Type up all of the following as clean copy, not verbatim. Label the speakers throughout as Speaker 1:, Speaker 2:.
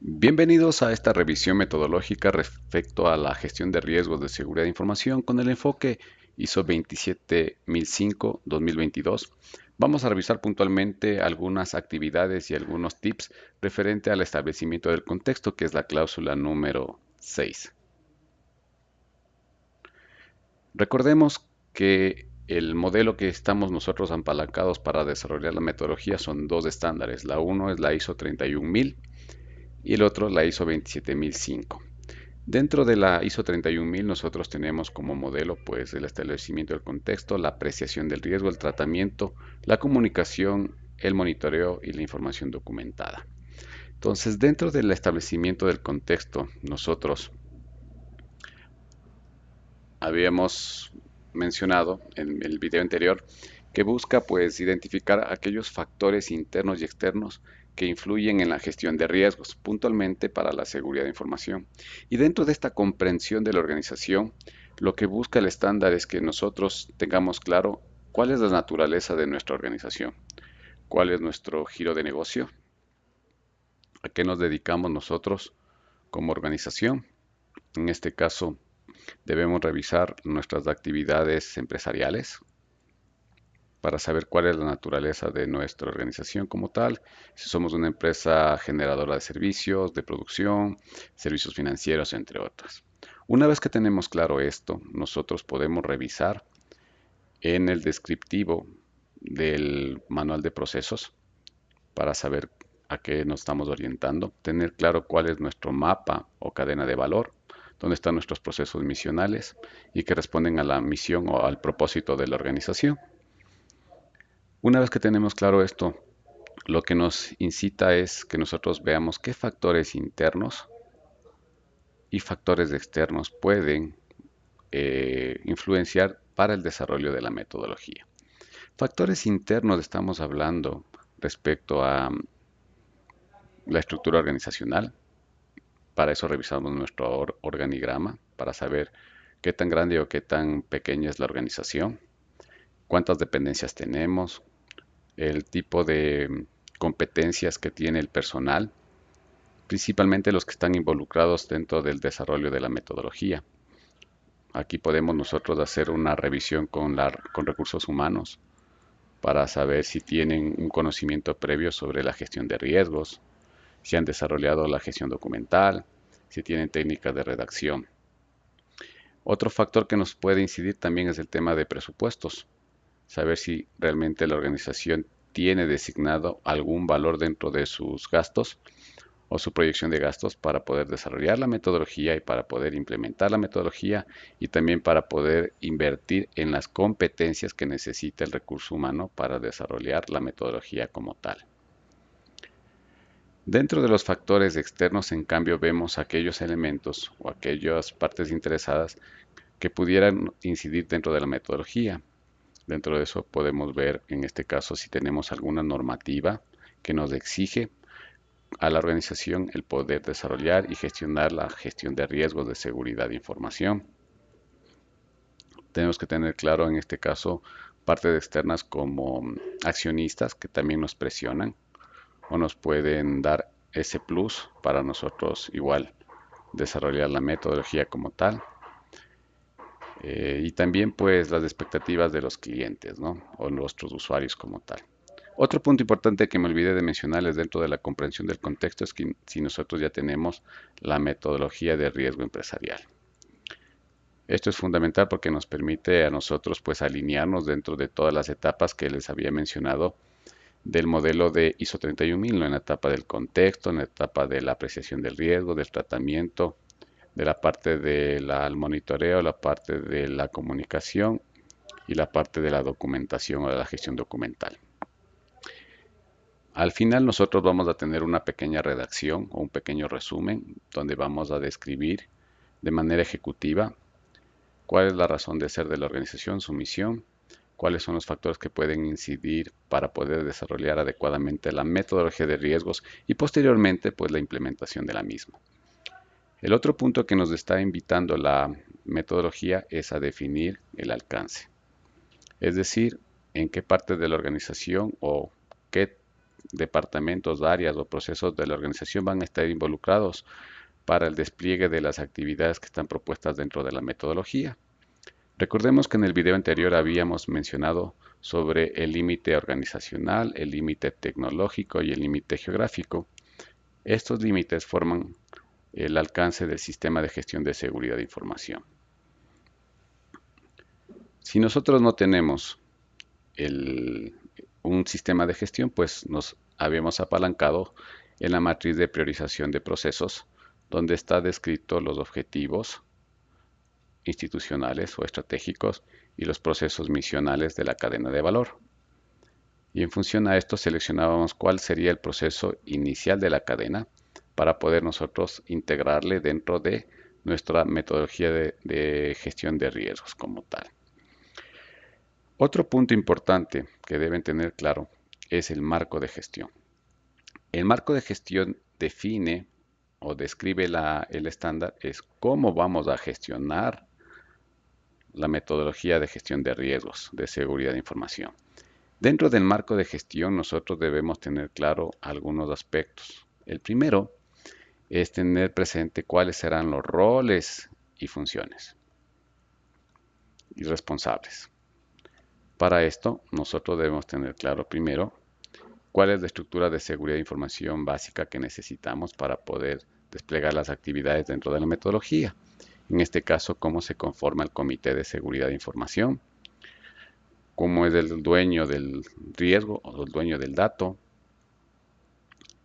Speaker 1: Bienvenidos a esta revisión metodológica respecto a la gestión de riesgos de seguridad de información con el enfoque ISO 27005-2022. Vamos a revisar puntualmente algunas actividades y algunos tips referente al establecimiento del contexto, que es la cláusula número 6. Recordemos que el modelo que estamos nosotros apalancados para desarrollar la metodología son dos estándares. La uno es la ISO 31000 y el otro la ISO 27005. Dentro de la ISO 31000 nosotros tenemos como modelo pues el establecimiento del contexto, la apreciación del riesgo, el tratamiento, la comunicación, el monitoreo y la información documentada. Entonces, dentro del establecimiento del contexto, nosotros habíamos mencionado en el video anterior que busca pues identificar aquellos factores internos y externos que influyen en la gestión de riesgos, puntualmente para la seguridad de información. Y dentro de esta comprensión de la organización, lo que busca el estándar es que nosotros tengamos claro cuál es la naturaleza de nuestra organización, cuál es nuestro giro de negocio, a qué nos dedicamos nosotros como organización. En este caso, debemos revisar nuestras actividades empresariales para saber cuál es la naturaleza de nuestra organización como tal, si somos una empresa generadora de servicios, de producción, servicios financieros, entre otras. Una vez que tenemos claro esto, nosotros podemos revisar en el descriptivo del manual de procesos para saber a qué nos estamos orientando, tener claro cuál es nuestro mapa o cadena de valor, dónde están nuestros procesos misionales y que responden a la misión o al propósito de la organización. Una vez que tenemos claro esto, lo que nos incita es que nosotros veamos qué factores internos y factores externos pueden influenciar para el desarrollo de la metodología. Factores internos estamos hablando respecto a la estructura organizacional. Para eso revisamos nuestro organigrama, para saber qué tan grande o qué tan pequeña es la organización, cuántas dependencias tenemos, el tipo de competencias que tiene el personal, principalmente los que están involucrados dentro del desarrollo de la metodología. Aquí podemos nosotros hacer una revisión con recursos humanos para saber si tienen un conocimiento previo sobre la gestión de riesgos, si han desarrollado la gestión documental, si tienen técnicas de redacción. Otro factor que nos puede incidir también es el tema de presupuestos, saber si realmente la organización tiene designado algún valor dentro de sus gastos o su proyección de gastos para poder desarrollar la metodología y para poder implementar la metodología y también para poder invertir en las competencias que necesita el recurso humano para desarrollar la metodología como tal. Dentro de los factores externos, en cambio, vemos aquellos elementos o aquellas partes interesadas que pudieran incidir dentro de la metodología. Dentro de eso podemos ver, en este caso, si tenemos alguna normativa que nos exige a la organización el poder desarrollar y gestionar la gestión de riesgos de seguridad de información. Tenemos que tener claro, en este caso, partes externas como accionistas que también nos presionan o nos pueden dar ese plus para nosotros igual desarrollar la metodología como tal. Y también pues las expectativas de los clientes, ¿no? O nuestros usuarios como tal. Otro punto importante que me olvidé de mencionarles dentro de la comprensión del contexto es que si nosotros ya tenemos la metodología de riesgo empresarial. Esto es fundamental porque nos permite a nosotros pues alinearnos dentro de todas las etapas que les había mencionado del modelo de ISO 31000, ¿no? En la etapa del contexto, en la etapa de la apreciación del riesgo, del tratamiento, de la parte del monitoreo, la parte de la comunicación y la parte de la documentación o de la gestión documental. Al final nosotros vamos a tener una pequeña redacción o un pequeño resumen donde vamos a describir de manera ejecutiva cuál es la razón de ser de la organización, su misión, cuáles son los factores que pueden incidir para poder desarrollar adecuadamente la metodología de riesgos y posteriormente pues la implementación de la misma. El otro punto que nos está invitando la metodología es a definir el alcance, es decir, en qué parte de la organización o qué departamentos, áreas o procesos de la organización van a estar involucrados para el despliegue de las actividades que están propuestas dentro de la metodología. Recordemos que en el video anterior habíamos mencionado sobre el límite organizacional, el límite tecnológico y el límite geográfico. Estos límites forman el alcance del sistema de gestión de seguridad de información. Si nosotros no tenemos un sistema de gestión, pues nos habíamos apalancado en la matriz de priorización de procesos, donde está descrito los objetivos institucionales o estratégicos y los procesos misionales de la cadena de valor. Y en función a esto seleccionábamos cuál sería el proceso inicial de la cadena para poder nosotros integrarle dentro de nuestra metodología de gestión de riesgos como tal. Otro punto importante que deben tener claro es el marco de gestión. El marco de gestión define o describe el estándar, es cómo vamos a gestionar la metodología de gestión de riesgos de seguridad de información. Dentro del marco de gestión nosotros debemos tener claro algunos aspectos. El primero es tener presente cuáles serán los roles y funciones y responsables. Para esto nosotros debemos tener claro primero cuál es la estructura de seguridad de información básica que necesitamos para poder desplegar las actividades dentro de la metodología. En este caso, cómo se conforma el Comité de Seguridad de Información, cómo es el dueño del riesgo o el dueño del dato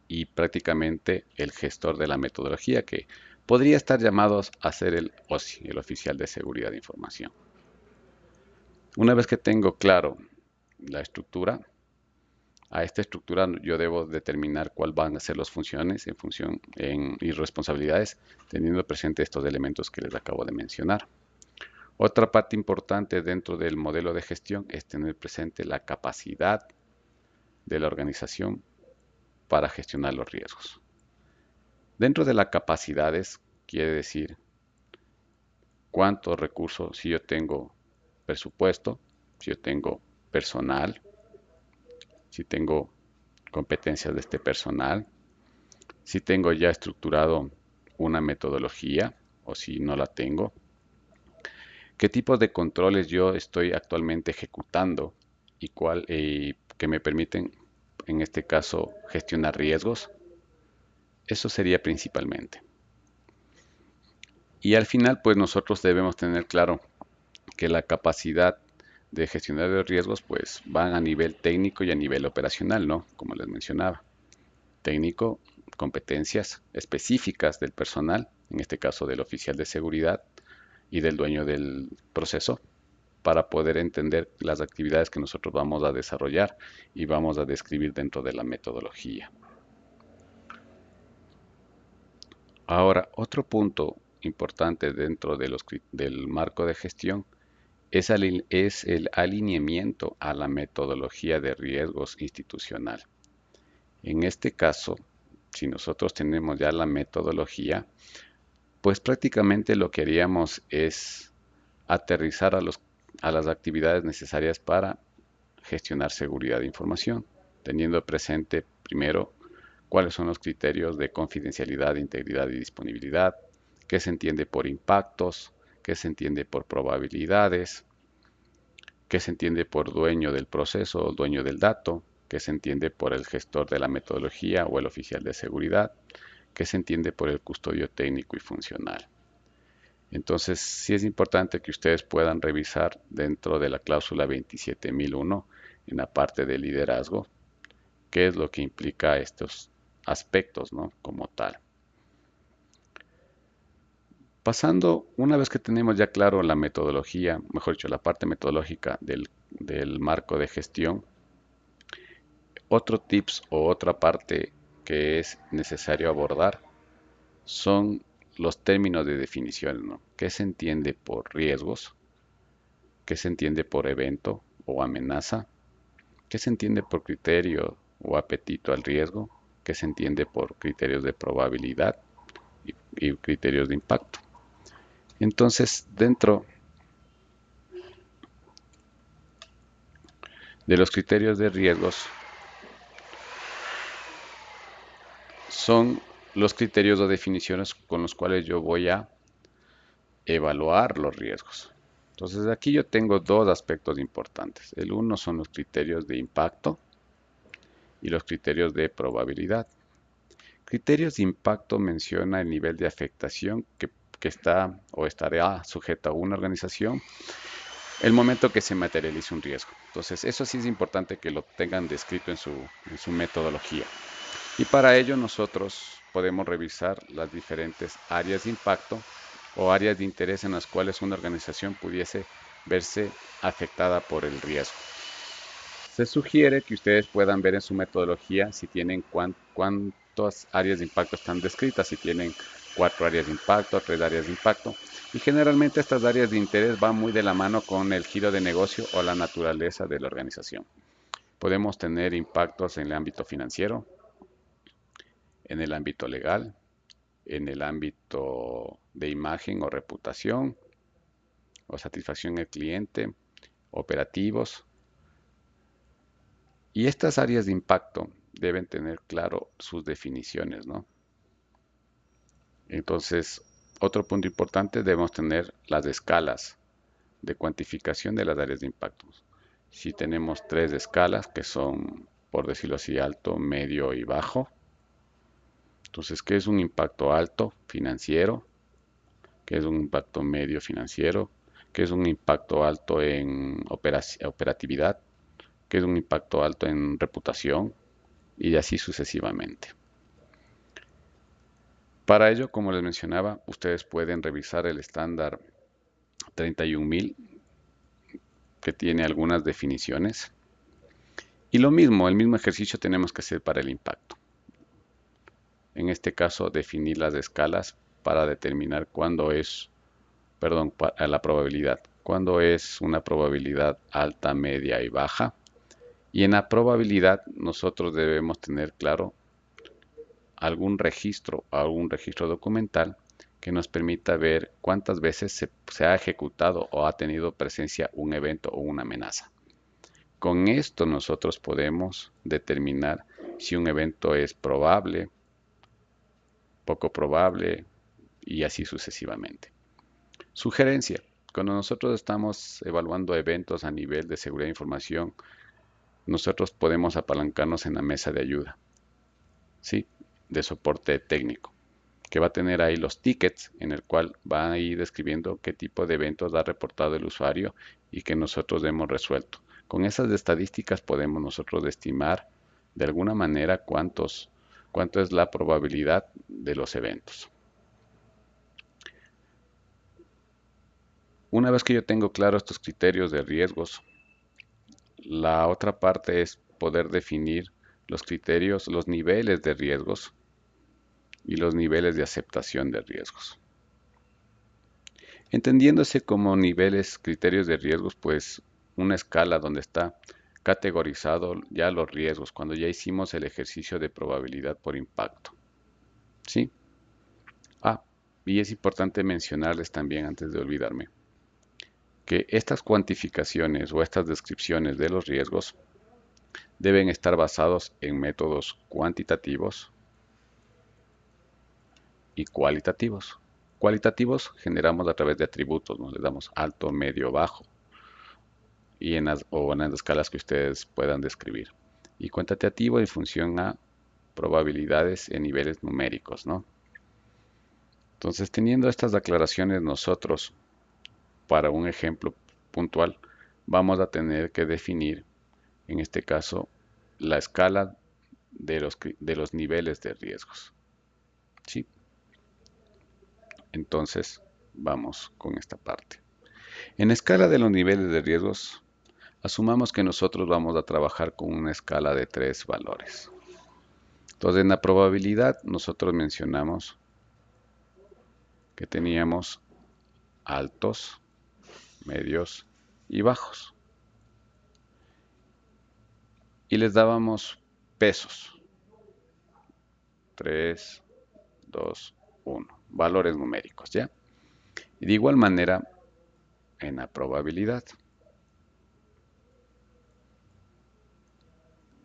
Speaker 1: y prácticamente el gestor de la metodología, que podría estar llamado a ser el OSI, el Oficial de Seguridad de Información. Una vez que tengo claro la estructura, a esta estructura yo debo determinar cuáles van a ser las funciones y responsabilidades, teniendo presente estos elementos que les acabo de mencionar. Otra parte importante dentro del modelo de gestión es tener presente la capacidad de la organización para gestionar los riesgos. Dentro de las capacidades quiere decir cuántos recursos, si yo tengo presupuesto, si yo tengo personal, si tengo competencias de este personal, si tengo ya estructurado una metodología o si no la tengo, qué tipos de controles yo estoy actualmente ejecutando y que me permiten, en este caso, gestionar riesgos. Eso sería principalmente. Y al final, pues nosotros debemos tener claro que la capacidad de gestionar los riesgos, pues van a nivel técnico y a nivel operacional, ¿no? Como les mencionaba. Técnico, competencias específicas del personal, en este caso del oficial de seguridad y del dueño del proceso, para poder entender las actividades que nosotros vamos a desarrollar y vamos a describir dentro de la metodología. Ahora, otro punto importante dentro del marco de gestión es el alineamiento a la metodología de riesgos institucional. En este caso, si nosotros tenemos ya la metodología, pues prácticamente lo que haríamos es aterrizar a las actividades necesarias para gestionar seguridad de información, teniendo presente primero cuáles son los criterios de confidencialidad, integridad y disponibilidad, qué se entiende por impactos, qué se entiende por probabilidades, qué se entiende por dueño del proceso o dueño del dato, qué se entiende por el gestor de la metodología o el oficial de seguridad, qué se entiende por el custodio técnico y funcional. Entonces, sí es importante que ustedes puedan revisar dentro de la cláusula 27001 en la parte de liderazgo, qué es lo que implica estos aspectos, ¿no? Como tal. Pasando, una vez que tenemos ya claro la metodología, mejor dicho, la parte metodológica del marco de gestión, otro tips o otra parte que es necesario abordar son los términos de definición, ¿no? ¿Qué se entiende por riesgos? ¿Qué se entiende por evento o amenaza? ¿Qué se entiende por criterio o apetito al riesgo? ¿Qué se entiende por criterios de probabilidad y criterios de impacto? Entonces, dentro de los criterios de riesgos, son los criterios o definiciones con los cuales yo voy a evaluar los riesgos. Entonces aquí yo tengo dos aspectos importantes. El uno son los criterios de impacto y los criterios de probabilidad. Criterios de impacto menciona el nivel de afectación que está o estará sujeta a una organización el momento que se materialice un riesgo. Entonces eso sí es importante que lo tengan descrito en su metodología. Y para ello nosotros podemos revisar las diferentes áreas de impacto o áreas de interés en las cuales una organización pudiese verse afectada por el riesgo. Se sugiere que ustedes puedan ver en su metodología si tienen cuántas áreas de impacto están descritas, si tienen 4 áreas de impacto, 3 áreas de impacto. Y generalmente estas áreas de interés van muy de la mano con el giro de negocio o la naturaleza de la organización. Podemos tener impactos en el ámbito financiero, en el ámbito legal, en el ámbito de imagen o reputación o satisfacción del cliente, operativos. Y estas áreas de impacto deben tener claro sus definiciones, ¿no? Entonces, otro punto importante, debemos tener las escalas de cuantificación de las áreas de impacto. Si tenemos 3 escalas que son, por decirlo así, alto, medio y bajo. Entonces, ¿qué es un impacto alto financiero? ¿Qué es un impacto medio financiero? ¿Qué es un impacto alto en operatividad? ¿Qué es un impacto alto en reputación? Y así sucesivamente. Para ello, como les mencionaba, ustedes pueden revisar el estándar 31000 que tiene algunas definiciones. Y lo mismo, el mismo ejercicio tenemos que hacer para el impacto. En este caso, definir las escalas para determinar cuándo es, perdón, la probabilidad. Cuándo es una probabilidad alta, media y baja. Y en la probabilidad nosotros debemos tener claro algún registro documental que nos permita ver cuántas veces se ha ejecutado o ha tenido presencia un evento o una amenaza. Con esto nosotros podemos determinar si un evento es probable, poco probable y así sucesivamente. Sugerencia. Cuando nosotros estamos evaluando eventos a nivel de seguridad de información, nosotros podemos apalancarnos en la mesa de ayuda, ¿sí? De soporte técnico, que va a tener ahí los tickets en el cual va a ir describiendo qué tipo de eventos ha reportado el usuario y que nosotros hemos resuelto. Con esas estadísticas podemos nosotros estimar de alguna manera cuánto es la probabilidad de los eventos. Una vez que yo tengo claro estos criterios de riesgos, la otra parte es poder definir los criterios, los niveles de riesgos y los niveles de aceptación de riesgos. Entendiéndose como niveles, criterios de riesgos, pues una escala donde está categorizado ya los riesgos, cuando ya hicimos el ejercicio de probabilidad por impacto. ¿Sí? Ah, y es importante mencionarles también, antes de olvidarme, que estas cuantificaciones o estas descripciones de los riesgos deben estar basados en métodos cuantitativos y cualitativos. Cualitativos generamos a través de atributos, nos le damos alto, medio, bajo, y o en las escalas que ustedes puedan describir. Y cuantitativo en función a probabilidades en niveles numéricos, ¿no? Entonces, teniendo estas aclaraciones nosotros, para un ejemplo puntual, vamos a tener que definir, en este caso, la escala de los niveles de riesgos. ¿Sí? Entonces, vamos con esta parte. En escala de los niveles de riesgos, asumamos que nosotros vamos a trabajar con una escala de 3 valores. Entonces, en la probabilidad, nosotros mencionamos que teníamos altos, medios y bajos. Y les dábamos pesos. 3, 2, 1. Valores numéricos, ¿ya? Y de igual manera, en la probabilidad,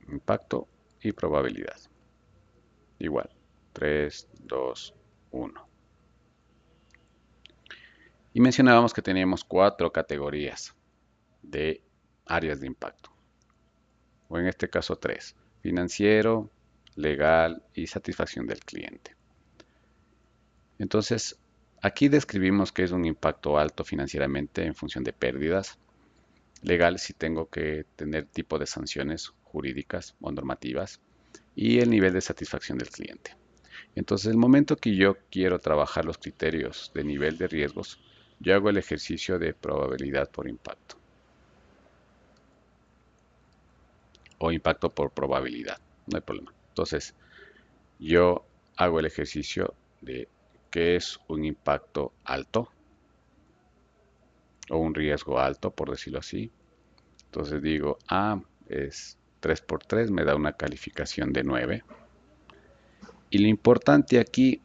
Speaker 1: impacto y probabilidad. Igual. 3, 2, 1. Y mencionábamos que teníamos 4 categorías de áreas de impacto, o en este caso 3: financiero, legal y satisfacción del cliente. Entonces, aquí describimos que es un impacto alto financieramente en función de pérdidas. Legal, si tengo que tener tipo de sanciones jurídicas o normativas, y el nivel de satisfacción del cliente. Entonces, el momento que yo quiero trabajar los criterios de nivel de riesgos, yo hago el ejercicio de probabilidad por impacto o impacto por probabilidad, no hay problema. Entonces, yo hago el ejercicio de qué es un impacto alto o un riesgo alto, por decirlo así. Entonces digo, es 3 por 3, me da una calificación de 9. Y lo importante aquí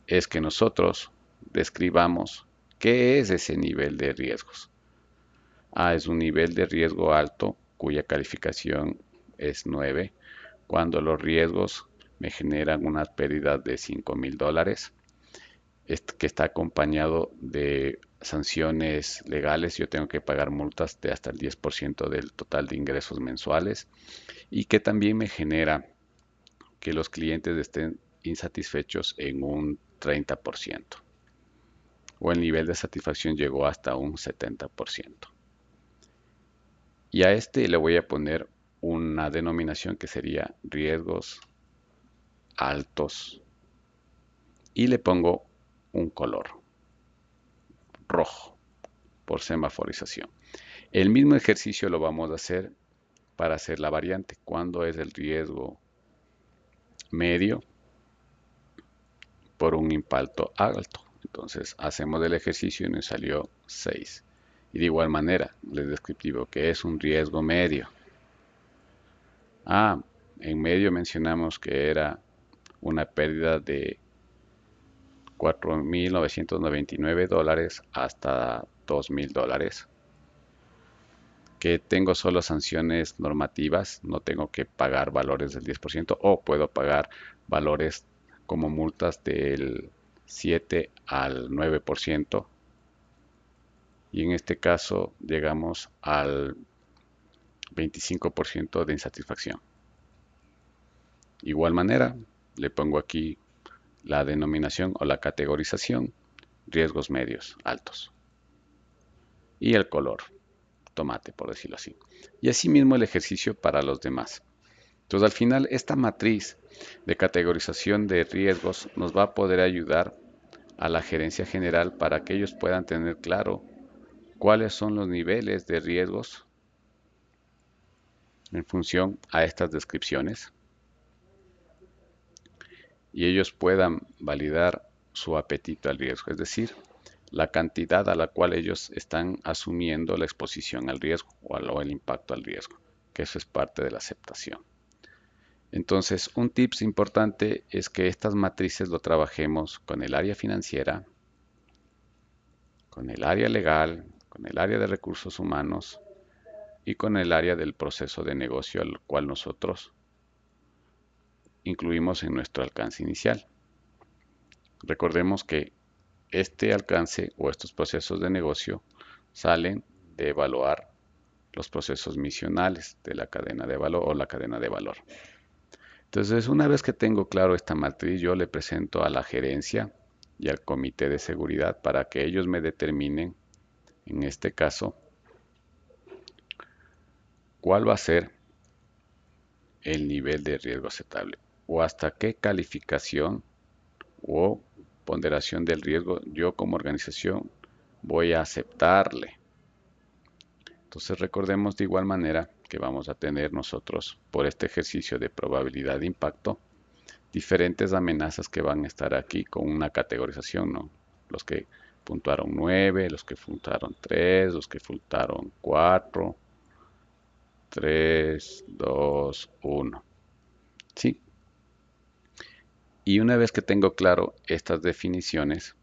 Speaker 1: es que nosotros describamos qué es ese nivel de riesgos. Es un nivel de riesgo alto cuya calificación es 9 cuando los riesgos me generan una pérdida de $5,000, que está acompañado de sanciones legales. Yo tengo que pagar multas de hasta el 10% del total de ingresos mensuales, y que también me genera que los clientes estén insatisfechos en un 30%, o el nivel de satisfacción llegó hasta un 70%. Y a este le voy a poner una denominación que sería riesgos altos, y le pongo un color rojo por semaforización. El mismo ejercicio lo vamos a hacer para hacer la variante. Cuando es el riesgo medio por un impacto alto. Entonces hacemos el ejercicio y nos salió 6. Y de igual manera, les descriptivo que es un riesgo medio. En medio mencionamos que era una pérdida de $4,999 hasta $2,000, que tengo solo sanciones normativas, no tengo que pagar valores del 10%, o puedo pagar valores como multas del 7 al 9%, y en este caso llegamos al 25% de insatisfacción. Igual manera, le pongo aquí la denominación o la categorización: riesgos medios, altos, y el color tomate, por decirlo así. Y asimismo el ejercicio para los demás. Entonces, al final, esta matriz de categorización de riesgos nos va a poder ayudar a la gerencia general para que ellos puedan tener claro cuáles son los niveles de riesgos en función a estas descripciones, y ellos puedan validar su apetito al riesgo, es decir, la cantidad a la cual ellos están asumiendo la exposición al riesgo o el impacto al riesgo, que eso es parte de la aceptación. Entonces, un tips importante es que estas matrices lo trabajemos con el área financiera, con el área legal, con el área de recursos humanos y con el área del proceso de negocio, al cual nosotros incluimos en nuestro alcance inicial. Recordemos que este alcance o estos procesos de negocio salen de evaluar los procesos misionales de la cadena de valor o la cadena de valor. Entonces, una vez que tengo claro esta matriz, yo le presento a la gerencia y al comité de seguridad para que ellos me determinen, en este caso, cuál va a ser el nivel de riesgo aceptable, o hasta qué calificación o ponderación del riesgo yo como organización voy a aceptarle. Entonces, recordemos de igual manera que vamos a tener nosotros, por este ejercicio de probabilidad de impacto, diferentes amenazas que van a estar aquí con una categorización, ¿no? Los que puntuaron 9, los que puntuaron 3, los que puntuaron 4, 3, 2, 1. ¿Sí? Y una vez que tengo claro estas definiciones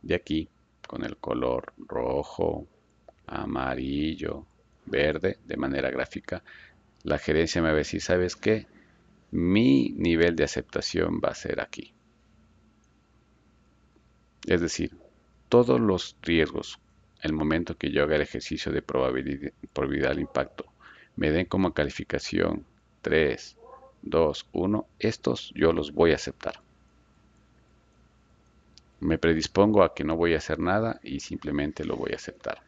Speaker 1: de aquí, con el color rojo, amarillo, verde, de manera gráfica, la gerencia me va a decir, ¿sabes qué? mi nivel de aceptación va a ser aquí. Es decir, todos los riesgos, el momento que yo haga el ejercicio de probabilidad del impacto, me den como calificación 3, 2, 1, estos yo los voy a aceptar. Me predispongo a que no voy a hacer nada y simplemente lo voy a aceptar.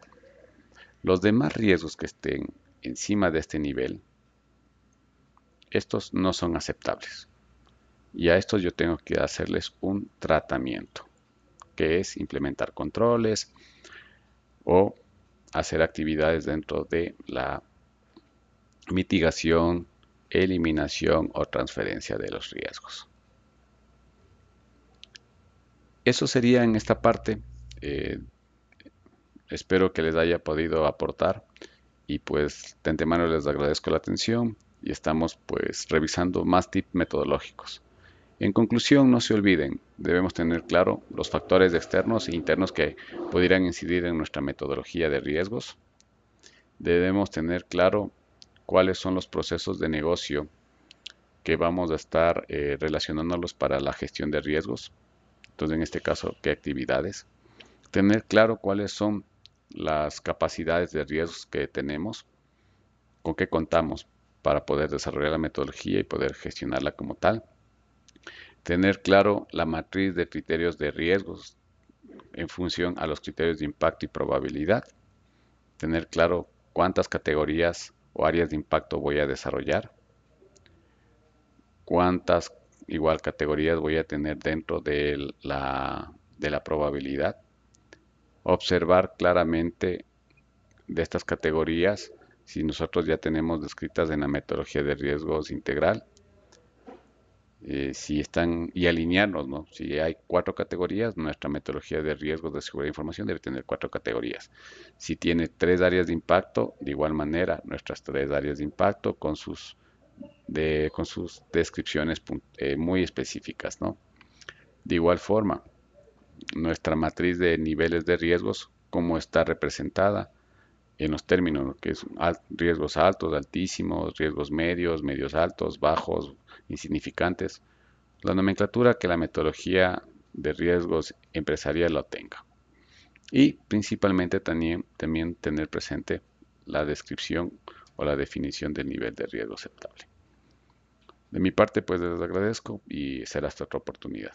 Speaker 1: Los demás riesgos que estén encima de este nivel, estos no son aceptables. Y a estos yo tengo que hacerles un tratamiento, que es implementar controles o hacer actividades dentro de la mitigación, eliminación o transferencia de los riesgos. Eso sería en esta parte. Eh, Espero que les haya podido aportar y pues de antemano les agradezco la atención y estamos pues revisando más tips metodológicos. En conclusión, no se olviden, debemos tener claro los factores externos e internos que pudieran incidir en nuestra metodología de riesgos. Debemos tener claro cuáles son los procesos de negocio que vamos a estar relacionándolos para la gestión de riesgos. Entonces, en este caso, ¿qué actividades? Tener claro cuáles son las capacidades de riesgos que tenemos, con qué contamos para poder desarrollar la metodología y poder gestionarla como tal. Tener claro la matriz de criterios de riesgos en función a los criterios de impacto y probabilidad. Tener claro cuántas categorías o áreas de impacto voy a desarrollar, cuántas igual categorías voy a tener dentro de la probabilidad. Observar claramente de estas categorías si nosotros ya tenemos descritas en la metodología de riesgos integral, si están y alinearnos, ¿no? Si hay 4 categorías, nuestra metodología de riesgos de seguridad de información debe tener 4 categorías. Si tiene 3 áreas de impacto, de igual manera, nuestras 3 áreas de impacto con sus descripciones muy específicas, ¿no? De igual forma, nuestra matriz de niveles de riesgos, cómo está representada en los términos, que es riesgos altos, altísimos, riesgos medios, medios altos, bajos, insignificantes. La nomenclatura que la metodología de riesgos empresarial lo tenga. Y principalmente también tener presente la descripción o la definición del nivel de riesgo aceptable. De mi parte, pues les agradezco y será hasta otra oportunidad.